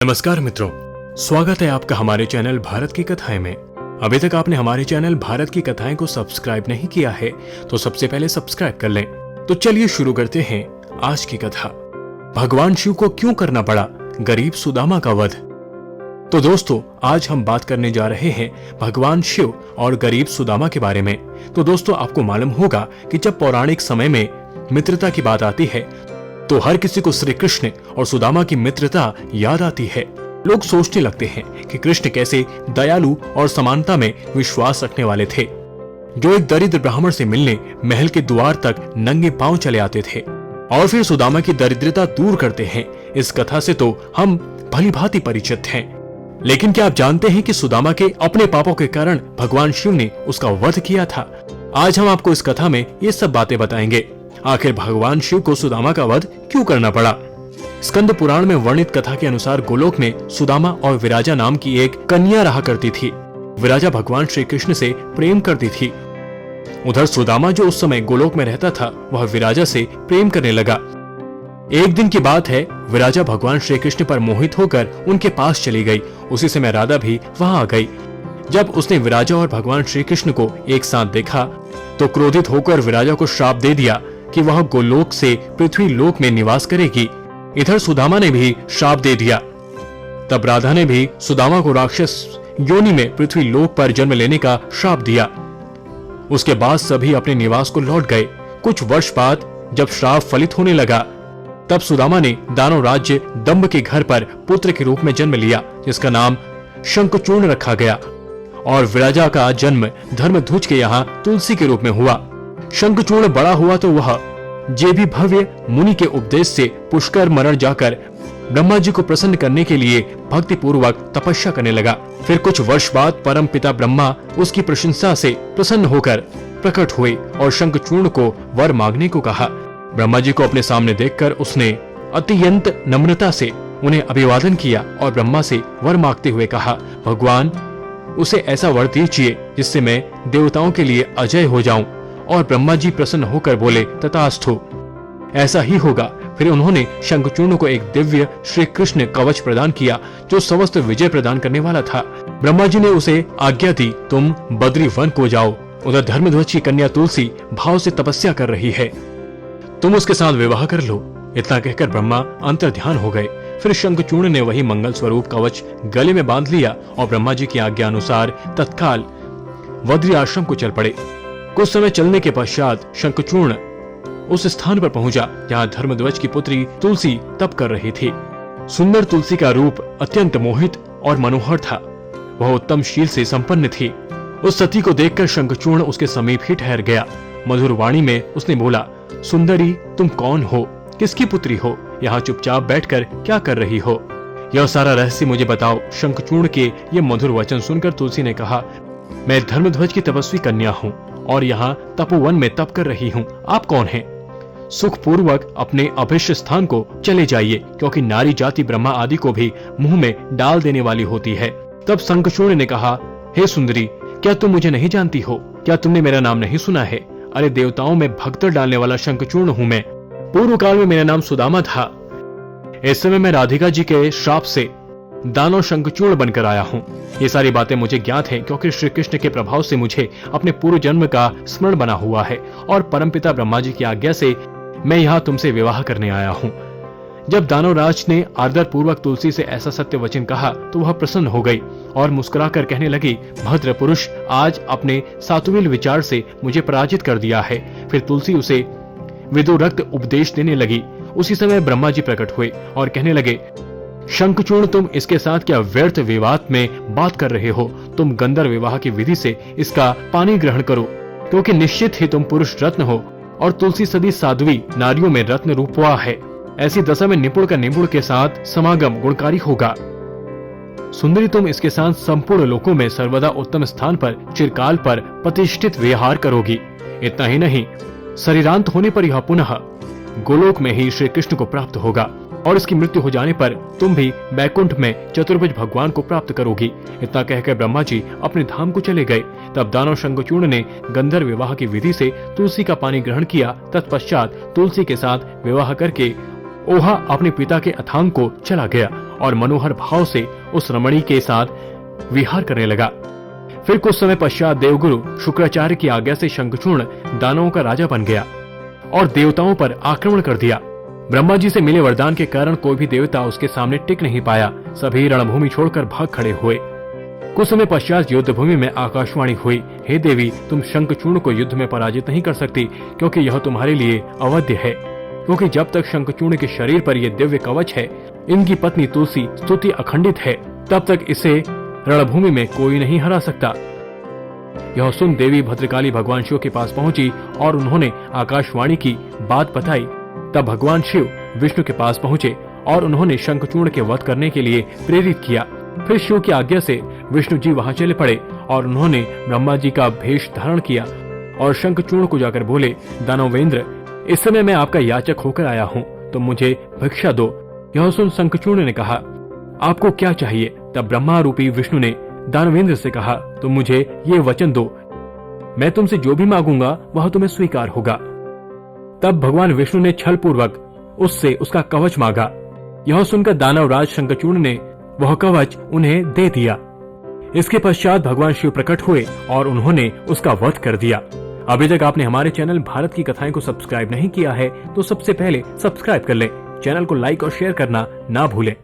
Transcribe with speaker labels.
Speaker 1: नमस्कार मित्रों, स्वागत है आपका हमारे चैनल भारत की कथाएं में। अभी तक आपने हमारे चैनल भारत की कथाएं को सब्सक्राइब नहीं किया है तो सबसे पहले सब्सक्राइब कर लें। तो चलिए शुरू करते हैं आज की कथा। भगवान शिव को क्यों करना पड़ा गरीब सुदामा का वध। तो दोस्तों, आज हम बात करने जा रहे हैं भगवान शिव और गरीब सुदामा के बारे में। तो दोस्तों, आपको मालूम होगा कि जब पौराणिक समय में मित्रता की बात आती है तो हर किसी को श्री कृष्ण और सुदामा की मित्रता याद आती है। लोग सोचने लगते हैं कि कृष्ण कैसे दयालु और समानता में विश्वास रखने वाले थे, जो एक दरिद्र ब्राह्मण से मिलने महल के द्वार तक नंगे पांव चले आते थे और फिर सुदामा की दरिद्रता दूर करते हैं। इस कथा से तो हम भली भांति परिचित हैं, लेकिन क्या आप जानते हैं कि सुदामा के अपने पापों के कारण भगवान शिव ने उसका वध किया था। आज हम आपको इस कथा में ये सब बातें बताएंगे। आखिर भगवान शिव को सुदामा का वध क्यों करना पड़ा। स्कंद पुराण में वर्णित कथा के अनुसार गोलोक में सुदामा और विराजा नाम की एक कन्या रहा करती थी। विराजा भगवान श्री कृष्ण से प्रेम करती थी। उधर सुदामा जो उस समय गोलोक में रहता था, वह विराजा से प्रेम करने लगा। एक दिन की बात है, विराजा भगवान श्री कृष्ण पर मोहित होकर उनके पास चली गई। उसी समय राधा भी वहां आ गई। जब उसने विराजा और भगवान श्री कृष्ण को एक साथ देखा तो क्रोधित होकर विराजा को श्राप दे दिया कि वह गोलोक से पृथ्वी लोक में निवास करेगी। इधर सुदामा ने भी श्राप दे दिया। तब राधा ने भी सुदामा को राक्षस योनि में पृथ्वी लोक पर जन्म लेने का श्राप दिया। उसके बाद सभी अपने निवास को लौट गए। कुछ वर्ष बाद जब श्राप फलित होने लगा, तब सुदामा ने दानव राज्य दंभ के घर पर पुत्र के रूप में जन्म लिया, जिसका नाम शंखचूर्ण रखा गया। और विराजा का जन्म धर्मध्वज के यहाँ तुलसी के रूप में हुआ। शंखचूर्ण बड़ा हुआ तो वह जेभी भव्य मुनि के उपदेश से पुष्कर मरण जाकर ब्रह्मा जी को प्रसन्न करने के लिए भक्ति पूर्वक तपस्या करने लगा। फिर कुछ वर्ष बाद परम पिता ब्रह्मा उसकी प्रशंसा से प्रसन्न होकर प्रकट हुए और शंखचूर्ण को वर मांगने को कहा। ब्रह्मा जी को अपने सामने देखकर उसने अत्यंत नम्रता से उन्हें अभिवादन किया और ब्रह्मा से वर मांगते हुए कहा, भगवान उसे ऐसा वर दीजिए जिससे मैं देवताओं के लिए अजय हो जाऊं। और ब्रह्मा जी प्रसन्न होकर बोले, तथास्तु, ऐसा ही होगा। फिर उन्होंने शंखचूर्ण को एक दिव्य श्री कृष्ण कवच प्रदान किया जो समस्त विजय प्रदान करने वाला था। ब्रह्मा जी ने उसे आज्ञा दी, तुम बद्री वन को जाओ। उधर धर्मध्वज की कन्या तुलसी भाव से तपस्या कर रही है, तुम उसके साथ विवाह कर लो। इतना कहकर ब्रह्मा अंतर्ध्यान हो गए। फिर शंखचूर्ण ने वही मंगल स्वरूप कवच गले में बांध लिया और ब्रह्मा जी की आज्ञा अनुसार तत्काल बद्री आश्रम को चल पड़े। कुछ समय चलने के पश्चात शंखचूर्ण उस स्थान पर पहुंचा जहां धर्मध्वज की पुत्री तुलसी तप कर रही थी। सुंदर तुलसी का रूप अत्यंत मोहित और मनोहर था। वह उत्तम शील से संपन्न थी। उस सती को देखकर शंखचूर्ण उसके समीप ही ठहर गया। मधुर वाणी में उसने बोला, सुंदरी, तुम कौन हो, किसकी पुत्री हो, यहाँ चुपचाप बैठकर क्या कर रही हो, यह सारा रहस्य मुझे बताओ। शंखचूर्ण के ये मधुर वचन सुनकर तुलसी ने कहा, मैं धर्मध्वज की तपस्वी कन्या हूँ और यहाँ तपोवन में तप कर रही हूँ। आप कौन हैं? सुख पूर्वक अपने अभिष्ट स्थान को चले जाइए, क्योंकि नारी जाति ब्रह्मा आदि को भी मुंह में डाल देने वाली होती है। तब शंखचूर्ण ने कहा, हे सुंदरी, क्या तुम मुझे नहीं जानती हो? क्या तुमने मेरा नाम नहीं सुना है? अरे देवताओं में भगदड़ डालने वाला शंखचूर्ण हूँ मैं। पूर्व काल में मेरा नाम सुदामा था। इस समय मैं राधिका जी के श्राप से दानव शंखचूर्ण बनकर आया हूँ। ये सारी बातें मुझे ज्ञात हैं, क्योंकि श्री कृष्ण के प्रभाव से मुझे अपने पूर्व जन्म का स्मरण बना हुआ है और परमपिता ब्रह्मा जी की आज्ञा से मैं यहाँ तुमसे विवाह करने आया हूँ। जब दानवराज ने आदर पूर्वक तुलसी से ऐसा सत्य वचन कहा तो वह प्रसन्न हो गई और मुस्कुराकर कहने लगी, भद्र पुरुष, आज अपने सात्विल विचार से मुझे पराजित कर दिया है। फिर तुलसी उसे विदुरक्त उपदेश देने लगी। उसी समय ब्रह्मा जी प्रकट हुए और कहने लगे, शंखचूर्ण, तुम इसके साथ क्या व्यर्थ विवाद में बात कर रहे हो? तुम गंधर्व विवाह की विधि से इसका पानी ग्रहण करो, क्योंकि निश्चित ही तुम पुरुष रत्न हो और तुलसी सदी साध्वी नारियों में रत्न रूपवा है। ऐसी दशा में निपुण का निपुण के साथ समागम गुणकारी होगा। सुंदरी, तुम इसके साथ संपूर्ण लोकों में सर्वदा उत्तम स्थान पर चिरकाल पर प्रतिष्ठित विहार करोगी। इतना ही नहीं, शरीरांत होने पर यह पुनः गोलोक में ही श्री कृष्ण को प्राप्त होगा और इसकी मृत्यु हो जाने पर तुम भी बैकुंठ में चतुर्भुज भगवान को प्राप्त करोगी। इतना कहकर ब्रह्मा जी अपने धाम को चले गए। तब दानव शंखचूर्ण ने गंधर्व विवाह की विधि से तुलसी का पानी ग्रहण किया। तत्पश्चात तुलसी के साथ विवाह करके ओहा अपने पिता के अथांग को चला गया और मनोहर भाव से उस रमणी के साथ विहार करने लगा। फिर कुछ समय पश्चात देवगुरु शुक्राचार्य की आज्ञा से शंखचूर्ण दानवों का राजा बन गया और देवताओं पर आक्रमण कर दिया। ब्रह्मा जी से मिले वरदान के कारण कोई भी देवता उसके सामने टिक नहीं पाया। सभी रणभूमि छोड़कर भाग खड़े हुए। कुछ समय पश्चात युद्ध भूमि में आकाशवाणी हुई, हे देवी, तुम शंखचूर्ण को युद्ध में पराजित नहीं कर सकती, क्योंकि यह तुम्हारे लिए अवध्य है। क्योंकि जब तक शंखचूर्ण के शरीर पर यह दिव्य कवच है, इनकी पत्नी तुलसी स्तुति अखंडित है, तब तक इसे रणभूमि में कोई नहीं हरा सकता। यह सुन देवी भद्रकाली भगवान शिव के पास पहुंची और उन्होंने आकाशवाणी की बात बताई। तब भगवान शिव विष्णु के पास पहुंचे और उन्होंने शंखचूर्ण के वध करने के लिए प्रेरित किया। फिर शिव की आज्ञा से विष्णु जी वहां चले पड़े और उन्होंने ब्रह्मा जी का भेष धारण किया और शंखचूर्ण को जाकर बोले, दानवेंद्र, इस समय मैं आपका याचक होकर आया हूँ, तो मुझे भिक्षा दो। यह सुन शंखचूर्ण ने कहा, आपको क्या चाहिए? तब ब्रह्मा रूपी विष्णु ने दानवेंद्र से कहा, तुम मुझे ये वचन दो, मैं तुमसे जो भी मांगूंगा वह तुम्हें स्वीकार होगा। तब भगवान विष्णु ने छल पूर्वक उससे उसका कवच मांगा। यह सुनकर दानवराज शंखचूर्ण ने वह कवच उन्हें दे दिया। इसके पश्चात भगवान शिव प्रकट हुए और उन्होंने उसका वध कर दिया। अभी तक आपने हमारे चैनल भारत की कथाएं को सब्सक्राइब नहीं किया है तो सबसे पहले सब्सक्राइब कर लें। चैनल को लाइक और शेयर करना ना भूलें।